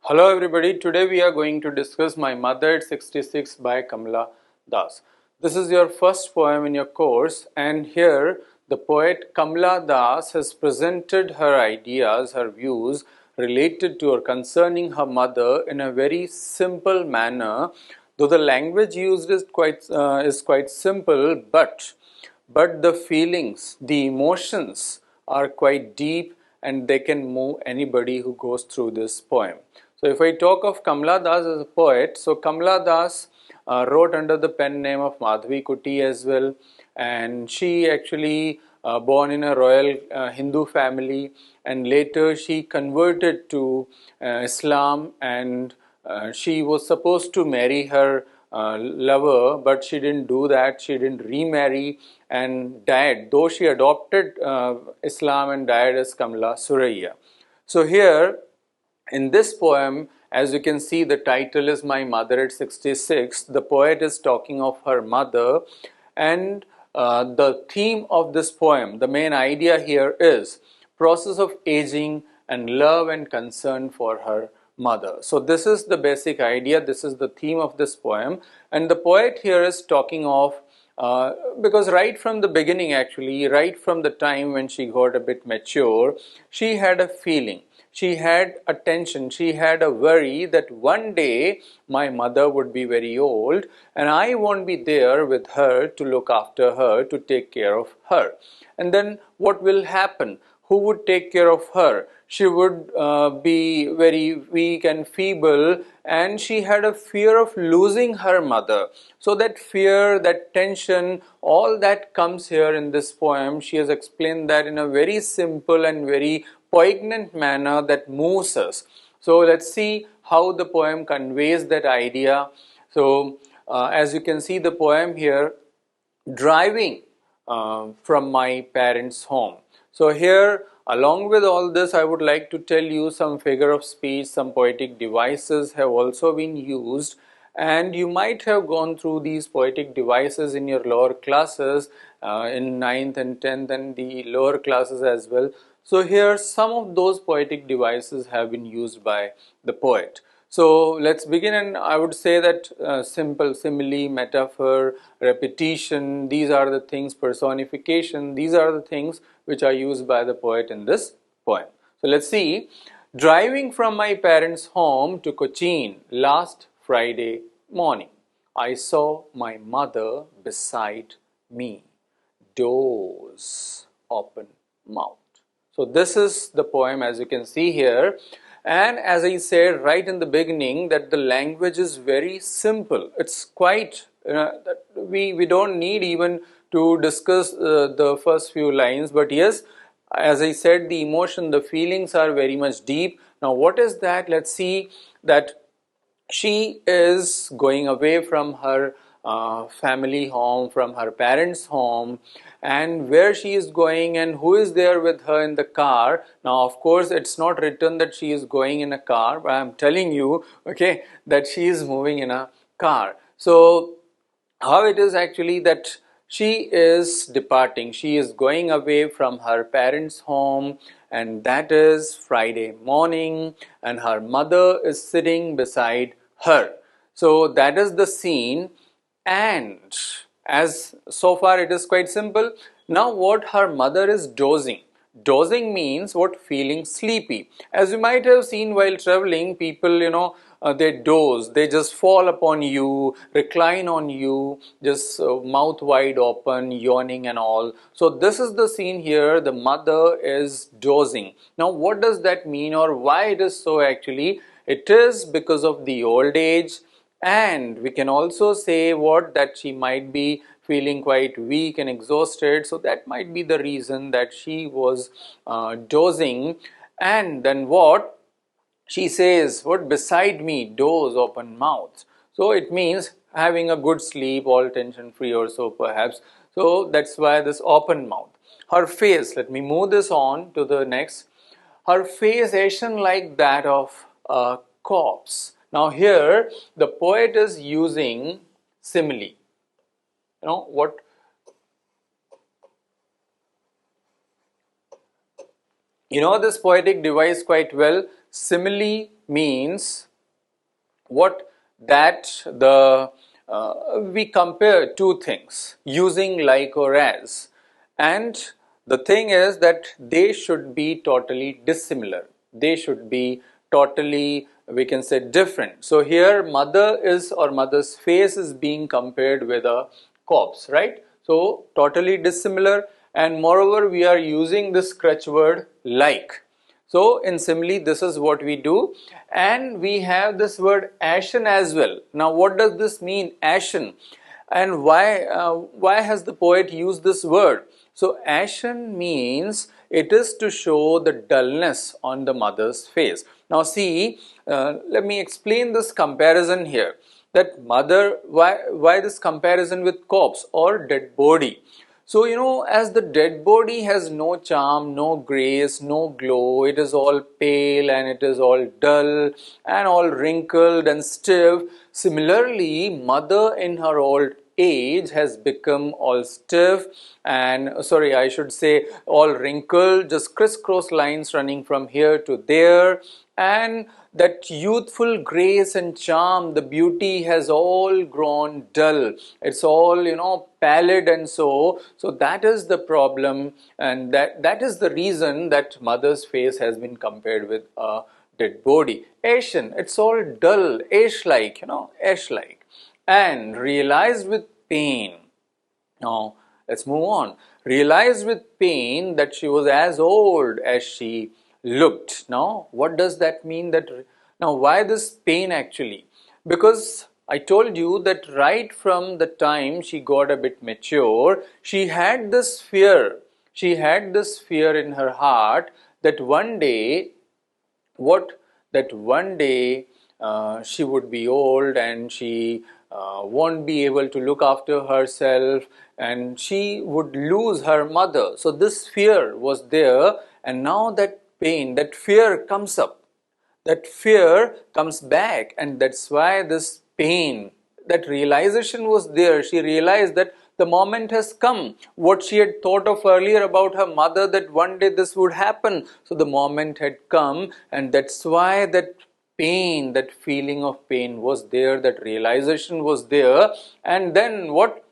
Hello everybody, today we are going to discuss My Mother at 66 by Kamala Das. This is your first poem in your course, and here the poet Kamala Das has presented her ideas, her views related to or concerning her mother in a very simple manner, though the language used is quite simple, but the feelings, the emotions are quite deep and they can move anybody who goes through this poem. So if I talk of Kamala Das as a poet, so Kamala Das wrote under the pen name of Madhavi Kuti as well, and she actually born in a royal Hindu family, and later she converted to Islam, and she was supposed to marry her lover, but she didn't do that. She didn't remarry and died, though she adopted Islam and died as Kamala Suraiya. So here in this poem, as you can see, the title is My Mother at 66. The poet is talking of her mother, and the theme of this poem, the main idea here is process of aging and love and concern for her mother. So this is the basic idea, this is the theme of this poem, and the poet here is talking of because right from the beginning, actually, right from the time when she got a bit mature, she had a feeling, she had a tension, she had a worry that one day my mother would be very old and I won't be there with her to look after her, to take care of her. And then what will happen? Who would take care of her? She would be very weak and feeble, and she had a fear of losing her mother. So that fear, that tension, all that comes here in this poem. She has explained that in a very simple and very poignant manner that moves us. So let's see how the poem conveys that idea. So as you can see the poem here, driving from my parents' home. So here, along with all this, I would like to tell you some figure of speech, some poetic devices have also been used, and you might have gone through these poetic devices in your lower classes, in 9th and 10th and the lower classes as well. So here some of those poetic devices have been used by the poet. So let's begin, and I would say that simple simile, metaphor, repetition, these are the things, personification, these are the things which are used by the poet in this poem. So let's see. Driving from my parents' home to Cochin last Friday morning, I saw my mother beside me, doors open mouth. So this is the poem, as you can see here, and as I said right in the beginning that the language is very simple. It's quite that we don't need even to discuss the first few lines, but yes, as I said, the emotion, the feelings are very much deep. Now what is that? Let's see that she is going away from her family home, from her parents' home, and where she is going and who is there with her in the car. Now, of course, it's not written that she is going in a car, but I'm telling you, okay, that she is moving in a car. So, how it is actually that she is departing, she is going away from her parents' home, and that is Friday morning, and her mother is sitting beside her. So that is the scene, and as so far it is quite simple. Now what, her mother is dozing. Dozing means what? Feeling sleepy. As you might have seen while traveling, people, they doze, they just fall upon you, recline on you, just mouth wide open, yawning and all. So this is the scene here, the mother is dozing. Now what does that mean, or why it is so actually? It is because of the old age, and we can also say what, that she might be feeling quite weak and exhausted, so that might be the reason that she was dozing. And then what she says, what, beside me, doors open mouth. So it means having a good sleep, all tension free or so perhaps. So that's why this open mouth. Her face, let me move this on to the next. Her face ashen like that of a corpse. Now here the poet is using simile. What, you know this poetic device quite well. simile means what? That the we compare two things using like or as, and the thing is that they should be totally dissimilar. They should be totally, we can say, different. So here mother is, or mother's face is being compared with a corpse, right? So totally dissimilar, and moreover we are using this crutch word like. So in simile, this is what we do, and we have this word ashen as well. Now what does this mean, ashen, and why has the poet used this word? So ashen means it is to show the dullness on the mother's face. Now see, let me explain this comparison here. That mother, why this comparison with corpse or dead body? So, as the dead body has no charm, no grace, no glow, it is all pale and it is all dull and all wrinkled and stiff. Similarly, mother in her old age has become all stiff and, sorry, I should say all wrinkled, just crisscross lines running from here to there, and that youthful grace and charm, the beauty has all grown dull. It's all, pallid, and so that is the problem, and that is the reason that mother's face has been compared with a dead body. Ashen, it's all dull, ash-like, ash-like, and realized with pain. Now, let's move on. Realized with pain that she was as old as she looked. Now, what does that mean? Now, why this pain actually? Because I told you that right from the time she got a bit mature, she had this fear. She had this fear in her heart that one day, she would be old and she won't be able to look after herself and she would lose her mother. So this fear was there, and now that pain, that fear comes up. That fear comes back, and that's why this pain, that realization was there. She realized that the moment has come. What she had thought of earlier about her mother, that one day this would happen. So the moment had come, and that's why that pain, that feeling of pain was there, that realization was there. And then what?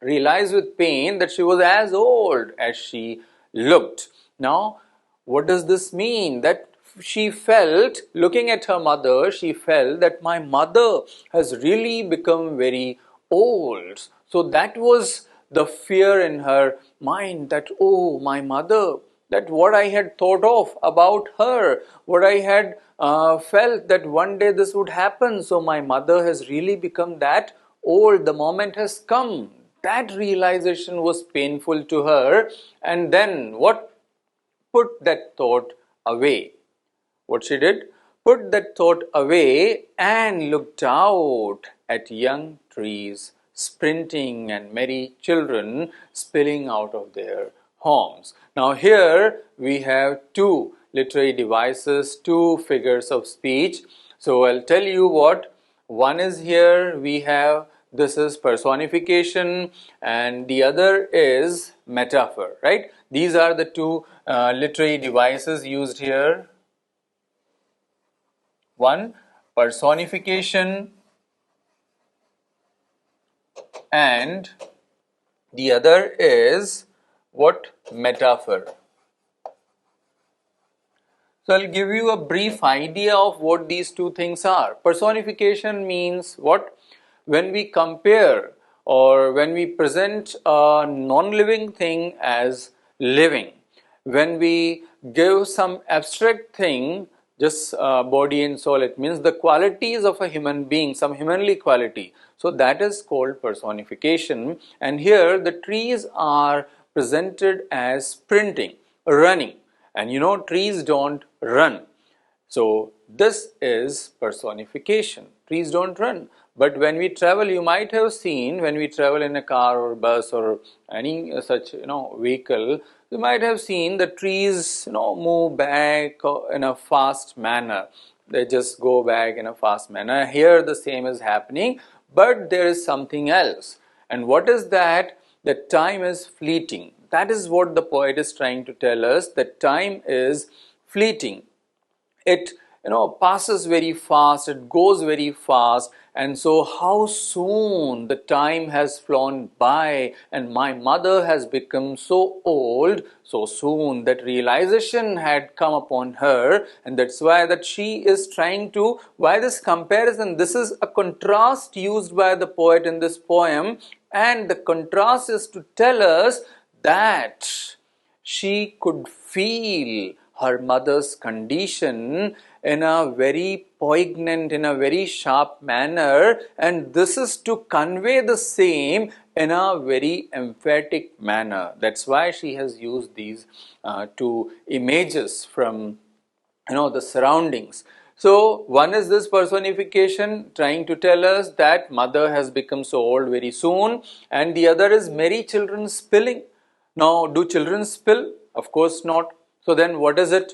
Realized with pain that she was as old as she looked. Now, what does this mean? That she felt, looking at her mother, she felt that my mother has really become very old. So that was the fear in her mind, that, oh, my mother, that what I had thought of about her, what I had felt that one day this would happen. So my mother has really become that old. The moment has come. That realization was painful to her, and then what? Put that thought away. What she did? Put that thought away and looked out at young trees sprinting and merry children spilling out of their homes. Now here we have two literary devices, two figures of speech. So I'll tell you what. One is here we have, this is personification, and the other is metaphor, right? These are the two literary devices used here. One, personification, and the other is what? Metaphor. So I'll give you a brief idea of what these two things are. Personification means what? When we compare or when we present a non-living thing as living, when we give some abstract thing, just body and soul, it means the qualities of a human being, some humanly quality. So that is called personification. And here the trees are presented as sprinting, running. And trees don't run. So this is personification. Trees don't run. But when we travel, you might have seen, when we travel in a car or bus or any such vehicle, you might have seen the trees move back in a fast manner. They just go back in a fast manner. Here the same is happening, but there is something else. And what is that? That time is fleeting. That is what the poet is trying to tell us, that time is fleeting. it passes very fast, it goes very fast, and so how soon the time has flown by, and my mother has become so old so soon. That realization had come upon her, and that's why that she is trying to, why this comparison, this is a contrast used by the poet in this poem, and the contrast is to tell us that she could feel her mother's condition in a very poignant, in a very sharp manner, and this is to convey the same in a very emphatic manner. That's why she has used these two images from the surroundings. So one is this personification trying to tell us that mother has become so old very soon, and the other is merry children spilling. Now, do children spill? Of course not. So then what is it?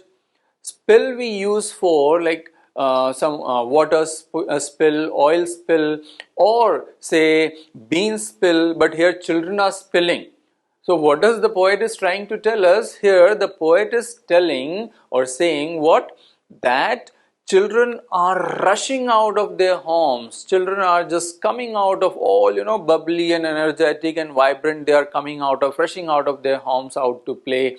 Spill we use for like some water spill, oil spill, or say bean spill, but here children are spilling. So what does the poet is trying to tell us? Here the poet is telling or saying what? That children are rushing out of their homes. Children are just coming out of all, bubbly and energetic and vibrant. They are coming out of, rushing out of their homes out to play.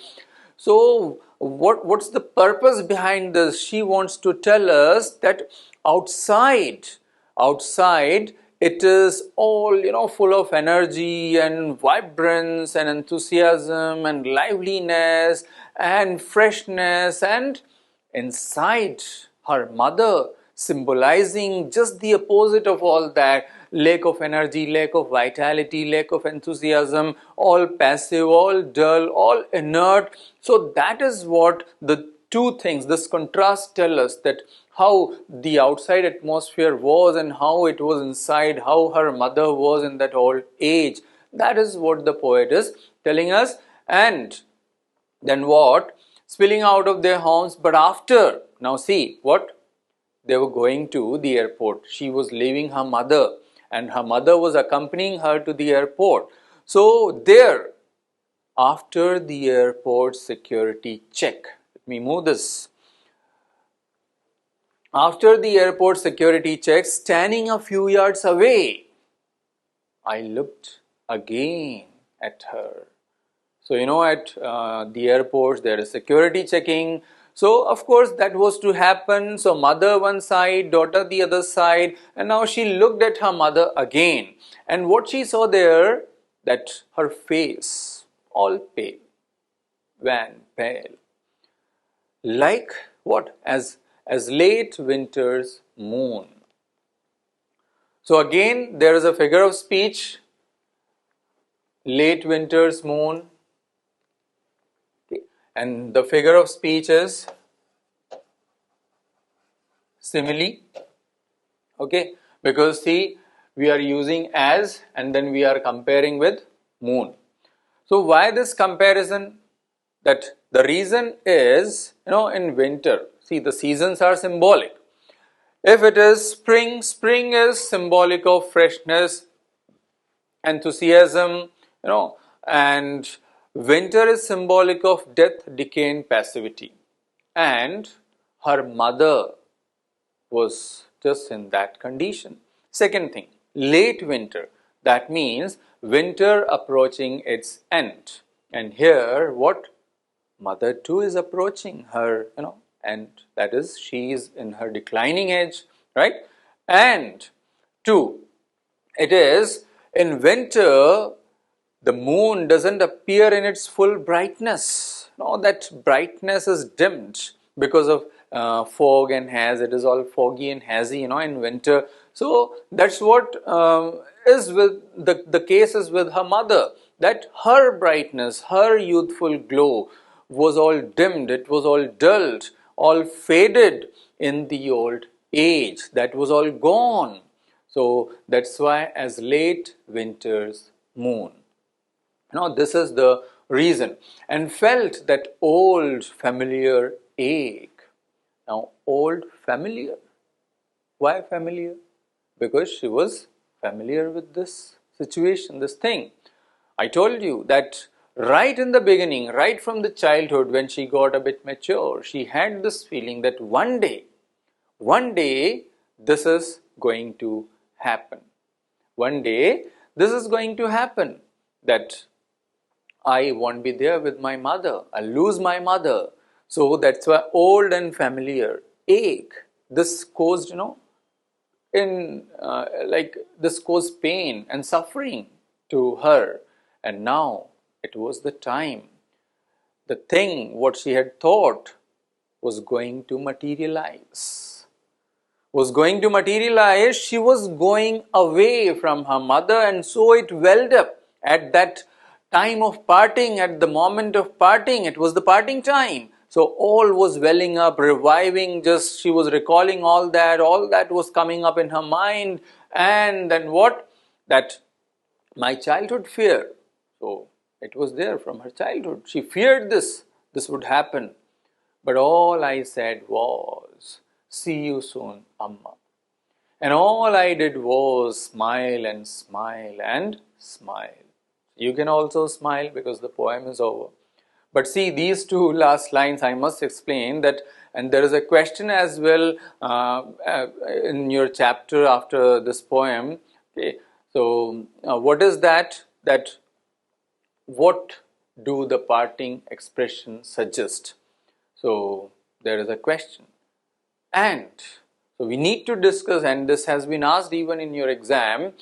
So what's the purpose behind this? She wants to tell us that outside it is all full of energy and vibrance and enthusiasm and liveliness and freshness, and inside her mother symbolizing just the opposite of all that: lack of energy, lack of vitality, lack of enthusiasm, all passive, all dull, all inert. So that is what the two things, this contrast, tell us, that how the outside atmosphere was and how it was inside, how her mother was in that old age. That is what the poet is telling us. And then what? Spilling out of their homes, but after, now see what? They were going to the airport. She was leaving her mother, and her mother was accompanying her to the airport. So there, after the airport security check, let me move this. After the airport security check, standing a few yards away, I looked again at her. So, at the airports, there is security checking. So, of course, that was to happen. So, mother one side, daughter the other side. And now she looked at her mother again. And what she saw there, that her face, all pale, wan, pale. Like what? As late winter's moon. So, again, there is a figure of speech. Late winter's moon. And the figure of speech is simile. Okay, because see, we are using as and then we are comparing with moon. So why this comparison? That the reason is, in winter, see, the seasons are symbolic. If it is spring, spring is symbolic of freshness, enthusiasm, and winter is symbolic of death, decay and passivity. And her mother was just in that condition. Second thing, late winter. That means winter approaching its end. And here what? Mother too is approaching her, end. That is, she is in her declining age, right? And two, it is in winter, the moon doesn't appear in its full brightness. No, that brightness is dimmed because of fog and haze. It is all foggy and hazy, in winter. So that's what is with the case is with her mother. That her brightness, her youthful glow was all dimmed. It was all dulled, all faded in the old age. That was all gone. So that's why as late winter's moon. Now this is the reason, and felt that old familiar ache. Now old familiar. Why familiar? Because she was familiar with this situation, this thing. I told you that right in the beginning, right from the childhood, when she got a bit mature, she had this feeling that one day this is going to happen. One day this is going to happen, that I won't be there with my mother. I'll lose my mother. So that's why old and familiar ache. This caused, in like this caused pain and suffering to her. And now it was the time. The thing, what she had thought, was going to materialize. Was going to materialize. She was going away from her mother, and so it welled up at that time of parting, at the moment of parting. It was the parting time. So all was welling up, reviving, just she was recalling all that was coming up in her mind. And then what? That my childhood fear. So it was there from her childhood. She feared this would happen. But all I said was, see you soon, Amma. And all I did was smile and smile and smile. You can also smile because the poem is over. But see, these two last lines I must explain that, and there is a question as well in your chapter after this poem. Okay, so what is that? That what do the parting expressions suggest? So there is a question, and so we need to discuss, and this has been asked even in your exam,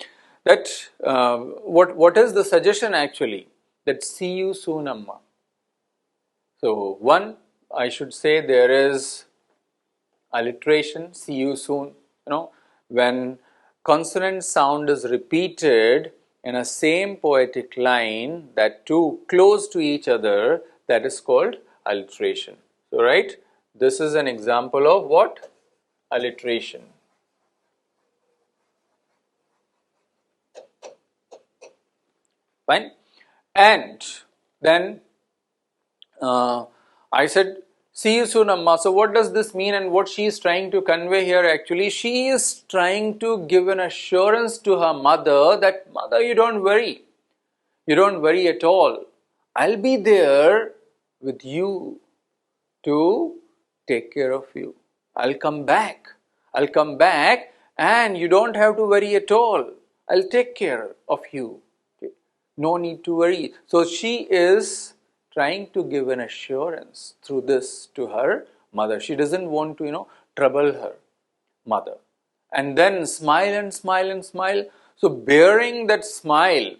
that what is the suggestion actually? That see you soon, Amma. So one, I should say, there is alliteration, see you soon. When consonant sound is repeated in a same poetic line, that two close to each other, that is called alliteration. So right, this is an example of what? Alliteration. Fine. And then I said, see you soon, Amma. So what does this mean, and what she is trying to convey here? Actually, she is trying to give an assurance to her mother that, mother, you don't worry. You don't worry at all. I'll be there with you to take care of you. I'll come back. I'll come back, and you don't have to worry at all. I'll take care of you. Okay. No need to worry. So she is trying to give an assurance through this to her mother. She doesn't want to, trouble her mother. And then smile and smile and smile. So bearing that smile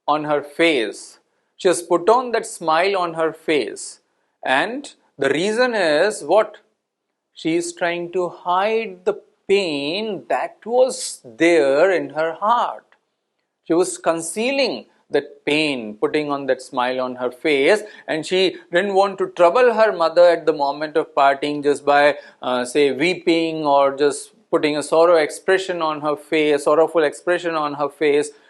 on her face, she has put on that smile on her face. And the reason is what? She is trying to hide the pain that was there in her heart. She was concealing that pain, putting on that smile on her face, and she didn't want to trouble her mother at the moment of parting just by, say, weeping or just putting a sorrowful expression on her face.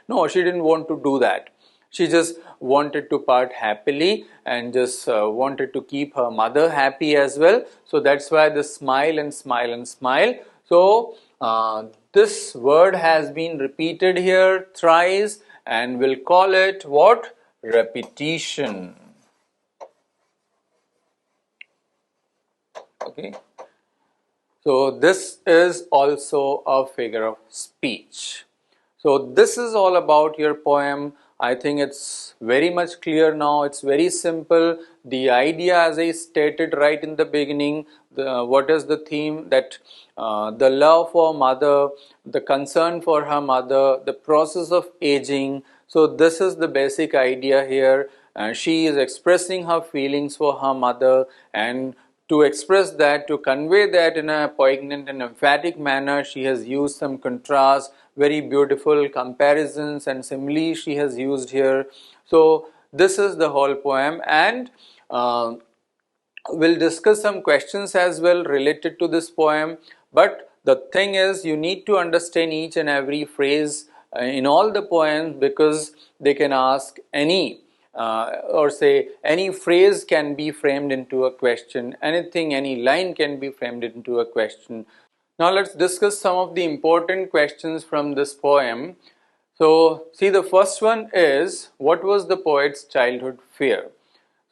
No, she didn't want to do that. She just wanted to part happily and just wanted to keep her mother happy as well. So that's why the smile and smile and smile. So this word has been repeated here thrice, and we'll call it what? Repetition. Okay. So this is also a figure of speech. So this is all about your poem. I think it's very much clear now. It's very simple. The idea, as I stated right in the beginning, what is the theme? That the love for mother, the concern for her mother, the process of aging. So this is the basic idea here. She is expressing her feelings for her mother, and to express that, to convey that in a poignant and emphatic manner, she has used some contrast, very beautiful comparisons and similes she has used here. So this is the whole poem, and we'll discuss some questions as well related to this poem. But the thing is, you need to understand each and every phrase in all the poems, because they can ask any or say any phrase can be framed into a question, anything, any line can be framed into a question. Now let's discuss some of the important questions from this poem. So, see, the first one is, what was the poet's childhood fear?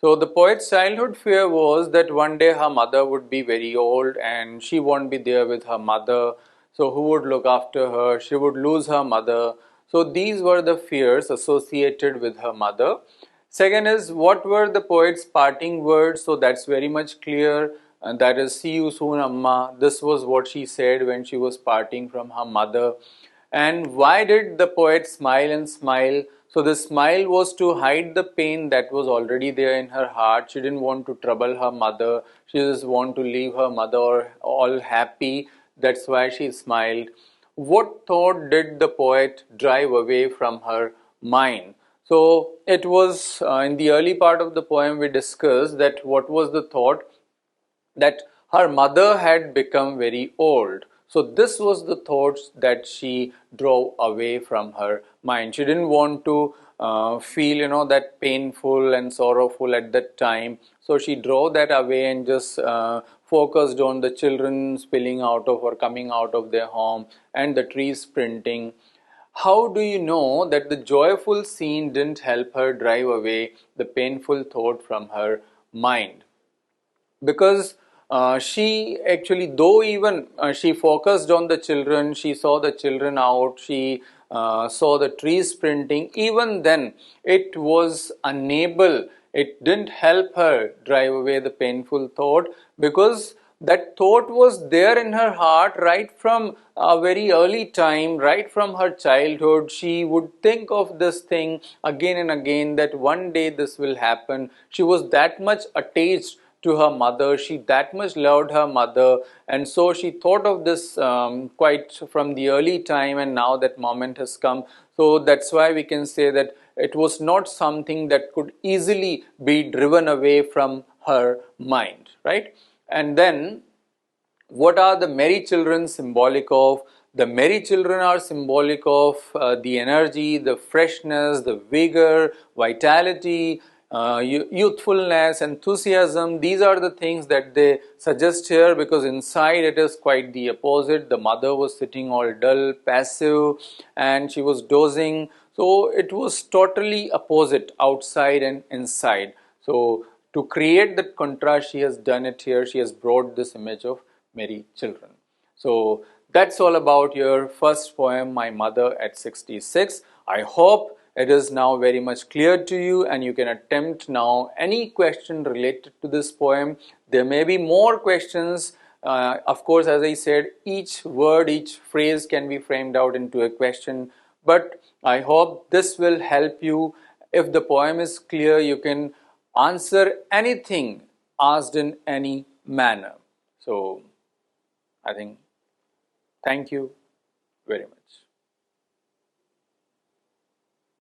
So, the poet's childhood fear was that one day her mother would be very old and she won't be there with her mother. So, who would look after her? She would lose her mother. So, these were the fears associated with her mother. Second is, what were the poet's parting words? So, that's very much clear. And that is, see you soon, Amma. This was what she said when she was parting from her mother. And why did the poet smile and smile? So the smile was to hide the pain that was already there in her heart. She didn't want to trouble her mother. She just wanted to leave her mother all happy. That's why she smiled. What thought did the poet drive away from her mind? So it was in the early part of the poem we discussed that what was the thought, that her mother had become very old. So this was the thoughts that she drove away from her mind. She didn't want to feel, that painful and sorrowful at that time. So she drove that away and just focused on the children spilling out of or coming out of their home and the trees sprinting. How do you know that the joyful scene didn't help her drive away the painful thought from her mind? Because she actually, though even she focused on the children, she saw the children out, she saw the trees sprinting, even then it was unable, it didn't help her drive away the painful thought, because that thought was there in her heart right from a very early time, right from her childhood. She would think of this thing again and again, that one day this will happen. She was that much attached to her mother, she that much loved her mother, and so she thought of this quite from the early time, and now that moment has come. So that's why we can say that it was not something that could easily be driven away from her mind, right? And then what are the merry children symbolic of? The merry children are symbolic of the energy, the freshness, the vigor, vitality, youthfulness, enthusiasm. These are the things that they suggest here, because inside it is quite the opposite. The mother was sitting all dull, passive, and she was dozing. So it was totally opposite outside and inside. So to create that contrast, she has done it here. She has brought this image of merry children. So that's all about your first poem, My Mother at 66. I hope it is now very much clear to you, and you can attempt now any question related to this poem. There may be more questions. Of course, as I said, each word, each phrase can be framed out into a question. But I hope this will help you. If the poem is clear, you can answer anything asked in any manner. So I think, thank you very much.